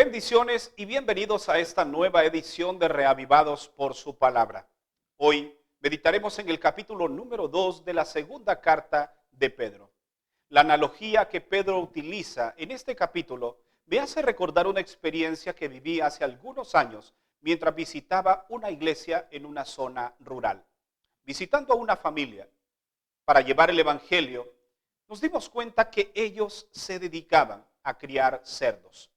Bendiciones y bienvenidos a esta nueva edición de Reavivados por su palabra. Hoy meditaremos en el capítulo número 2 de la segunda carta de Pedro. La analogía que Pedro utiliza en este capítulo me hace recordar una experiencia que viví hace algunos años mientras visitaba una iglesia en una zona rural. Visitando a una familia para llevar el evangelio, nos dimos cuenta que ellos se dedicaban a criar cerdos.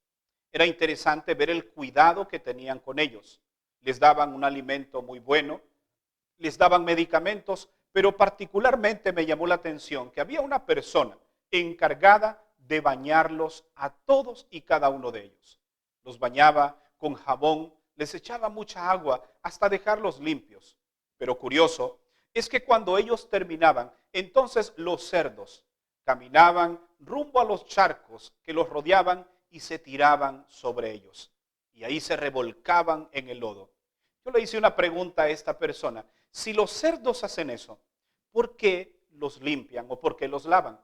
Era interesante ver el cuidado que tenían con ellos. Les daban un alimento muy bueno, les daban medicamentos, pero particularmente me llamó la atención que había una persona encargada de bañarlos a todos y cada uno de ellos. Los bañaba con jabón, les echaba mucha agua hasta dejarlos limpios. Pero curioso es que cuando ellos terminaban, entonces los cerdos caminaban rumbo a los charcos que los rodeaban y se tiraban sobre ellos. Y ahí se revolcaban en el lodo. Yo le hice una pregunta a esta persona. Si los cerdos hacen eso, ¿por qué los limpian o por qué los lavan?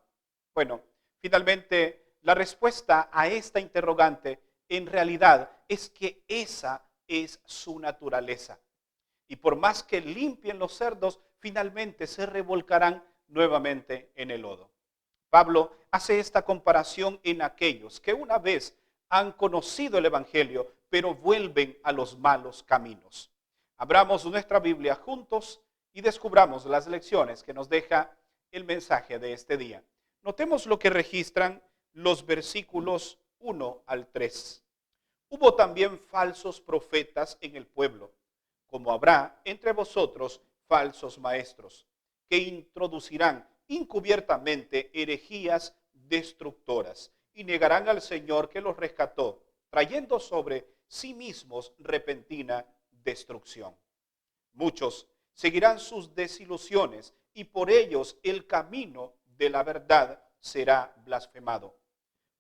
Bueno, finalmente la respuesta a esta interrogante en realidad es que esa es su naturaleza. Y por más que limpien los cerdos, finalmente se revolcarán nuevamente en el lodo. Pablo hace esta comparación en aquellos que una vez han conocido el evangelio, pero vuelven a los malos caminos. Abramos nuestra Biblia juntos y descubramos las lecciones que nos deja el mensaje de este día. Notemos lo que registran los versículos 1 al 3. Hubo también falsos profetas en el pueblo, como habrá entre vosotros falsos maestros, que introducirán encubiertamente herejías destructoras y negarán al Señor que los rescató, trayendo sobre sí mismos repentina destrucción. Muchos seguirán sus desilusiones y por ellos el camino de la verdad será blasfemado.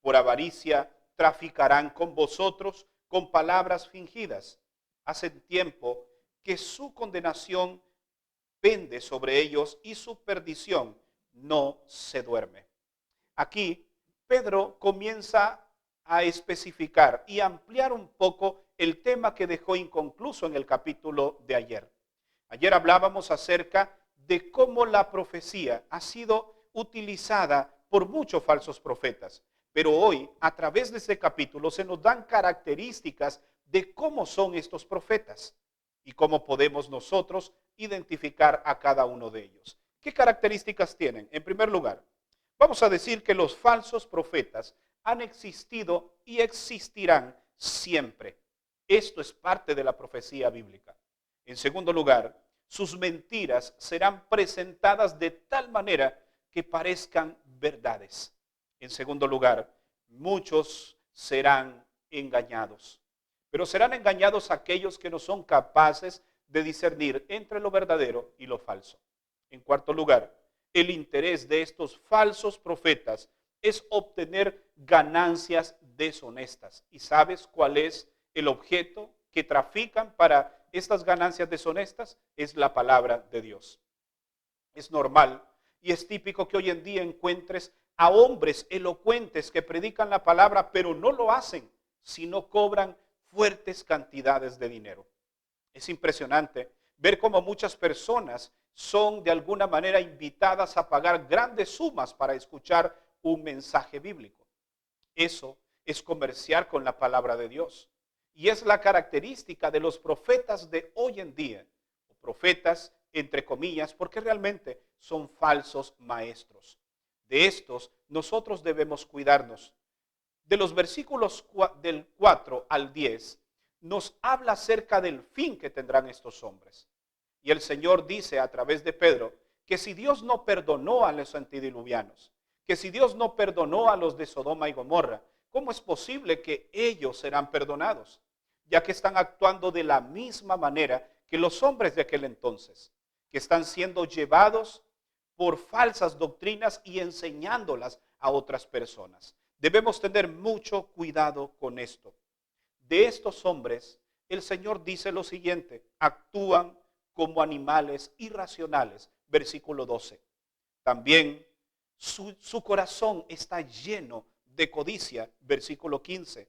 Por avaricia traficarán con vosotros con palabras fingidas. Hace tiempo que su condenación pende sobre ellos y su perdición no se duerme. Aquí Pedro comienza a especificar y ampliar un poco el tema que dejó inconcluso en el capítulo de ayer. Ayer hablábamos acerca de cómo la profecía ha sido utilizada por muchos falsos profetas, pero hoy a través de este capítulo se nos dan características de cómo son estos profetas y cómo podemos nosotros identificar a cada uno de ellos. ¿Qué características tienen? En primer lugar, vamos a decir que los falsos profetas han existido y existirán siempre. Esto es parte de la profecía bíblica. En segundo lugar, sus mentiras serán presentadas de tal manera que parezcan verdades. En segundo lugar, muchos serán engañados. Pero serán engañados aquellos que no son capaces de discernir entre lo verdadero y lo falso. En cuarto lugar, el interés de estos falsos profetas es obtener ganancias deshonestas. ¿Y sabes cuál es el objeto que trafican para estas ganancias deshonestas? Es la palabra de Dios. Es normal y es típico que hoy en día encuentres a hombres elocuentes que predican la palabra, pero no lo hacen, sino cobran fuertes cantidades de dinero. Es impresionante ver cómo muchas personas son de alguna manera invitadas a pagar grandes sumas para escuchar un mensaje bíblico. Eso es comerciar con la palabra de Dios. Y es la característica de los profetas de hoy en día, o profetas entre comillas, porque realmente son falsos maestros. De estos nosotros debemos cuidarnos. De los versículos del 4 al 10 nos habla acerca del fin que tendrán estos hombres. Y el Señor dice a través de Pedro que si Dios no perdonó a los antediluvianos, que si Dios no perdonó a los de Sodoma y Gomorra, ¿cómo es posible que ellos serán perdonados? Ya que están actuando de la misma manera que los hombres de aquel entonces, que están siendo llevados por falsas doctrinas y enseñándolas a otras personas. Debemos tener mucho cuidado con esto. De estos hombres, el Señor dice lo siguiente: actúan como animales irracionales. Versículo 12. También su corazón está lleno de codicia. Versículo 15.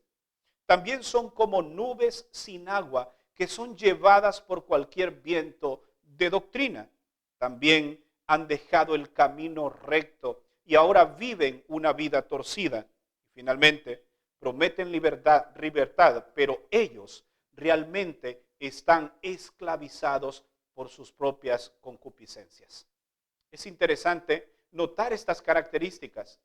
También son como nubes sin agua que son llevadas por cualquier viento de doctrina. También han dejado el camino recto y ahora viven una vida torcida. Finalmente, prometen libertad, pero ellos realmente están esclavizados por sus propias concupiscencias. Es interesante notar estas características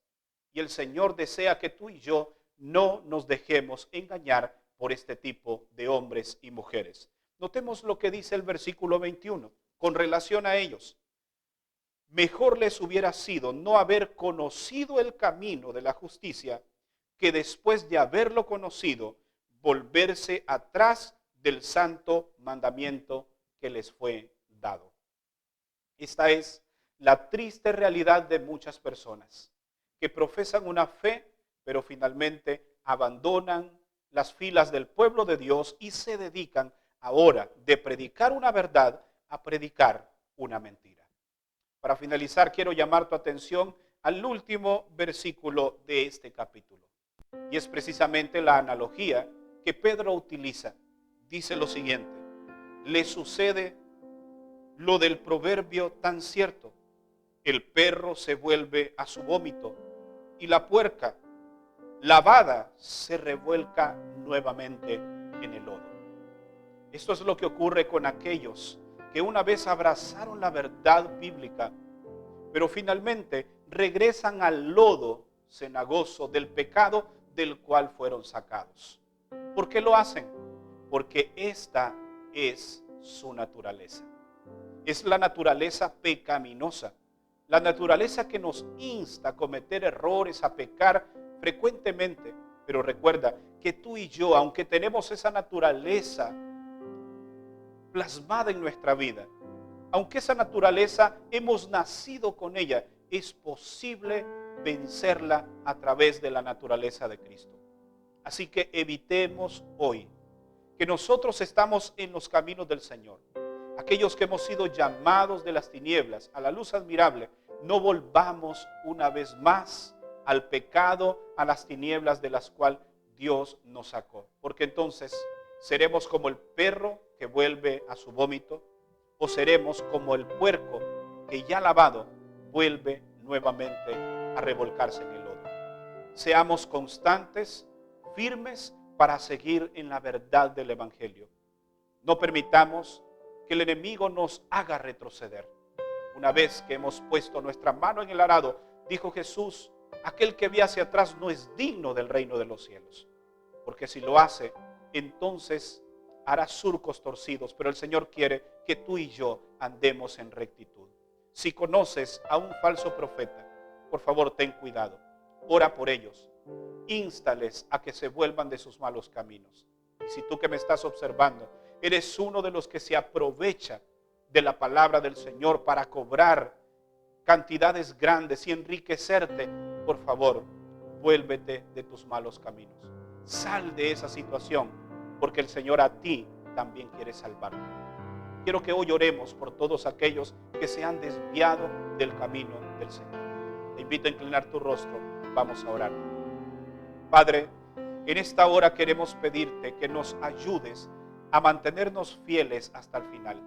y el Señor desea que tú y yo no nos dejemos engañar por este tipo de hombres y mujeres. Notemos lo que dice el versículo 21 con relación a ellos. Mejor les hubiera sido no haber conocido el camino de la justicia que después de haberlo conocido, volverse atrás del santo mandamiento que les fue dado. Esta es la triste realidad de muchas personas que profesan una fe, pero finalmente abandonan las filas del pueblo de Dios y se dedican ahora de predicar una verdad a predicar una mentira. Para finalizar, quiero llamar tu atención al último versículo de este capítulo. Y es precisamente la analogía que Pedro utiliza. Dice lo siguiente: le sucede lo del proverbio tan cierto: el perro se vuelve a su vómito y la puerca lavada se revuelca nuevamente en el lodo. Esto es lo que ocurre con aquellos que una vez abrazaron la verdad bíblica, pero finalmente regresan al lodo cenagoso del pecado del cual fueron sacados. ¿Por qué lo hacen? Porque esta es su naturaleza. Es la naturaleza pecaminosa, la naturaleza que nos insta a cometer errores, a pecar frecuentemente. Pero recuerda que tú y yo, aunque tenemos esa naturaleza plasmada en nuestra vida, aunque esa naturaleza hemos nacido con ella, es posible vencerla a través de la naturaleza de Cristo. Así que evitemos hoy que nosotros estamos en los caminos del Señor. Aquellos que hemos sido llamados de las tinieblas a la luz admirable, no volvamos una vez más al pecado, a las tinieblas de las cuales Dios nos sacó. Porque entonces seremos como el perro que vuelve a su vómito, o seremos como el puerco que ya lavado vuelve nuevamente a revolcarse en el lodo. Seamos constantes, firmes para seguir en la verdad del Evangelio. No permitamos que el enemigo nos haga retroceder. Una vez que hemos puesto nuestra mano en el arado, dijo Jesús, aquel que ve hacia atrás no es digno del reino de los cielos. Porque si lo hace, entonces hará surcos torcidos, pero el Señor quiere que tú y yo andemos en rectitud. Si conoces a un falso profeta, por favor ten cuidado, ora por ellos,ínstales a que se vuelvan de sus malos caminos. Y si tú que me estás observando, eres uno de los que se aprovecha de la palabra del Señor para cobrar cantidades grandes y enriquecerte, por favor, vuélvete de tus malos caminos. Sal de esa situación, porque el Señor a ti también quiere salvarte. Quiero que hoy oremos por todos aquellos que se han desviado del camino del Señor. Te invito a inclinar tu rostro. Vamos a orar. Padre, en esta hora queremos pedirte que nos ayudes a mantenernos fieles hasta el final.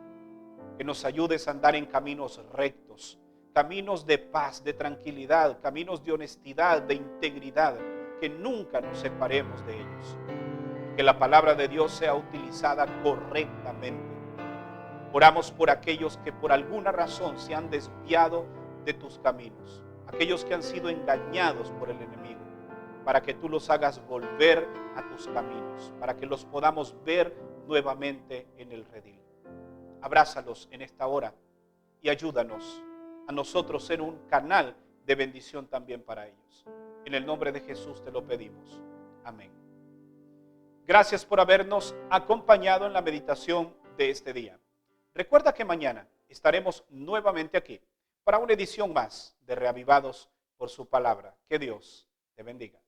Que nos ayudes a andar en caminos rectos, caminos de paz, de tranquilidad, caminos de honestidad, de integridad, que nunca nos separemos de ellos. Que la palabra de Dios sea utilizada correctamente. Oramos por aquellos que por alguna razón se han desviado de tus caminos, aquellos que han sido engañados por el enemigo, para que tú los hagas volver a tus caminos, para que los podamos ver nuevamente en el redil. Abrázalos en esta hora y ayúdanos a nosotros ser un canal de bendición también para ellos. En el nombre de Jesús te lo pedimos. Amén. Gracias por habernos acompañado en la meditación de este día. Recuerda que mañana estaremos nuevamente aquí para una edición más de Reavivados por su palabra. Que Dios te bendiga.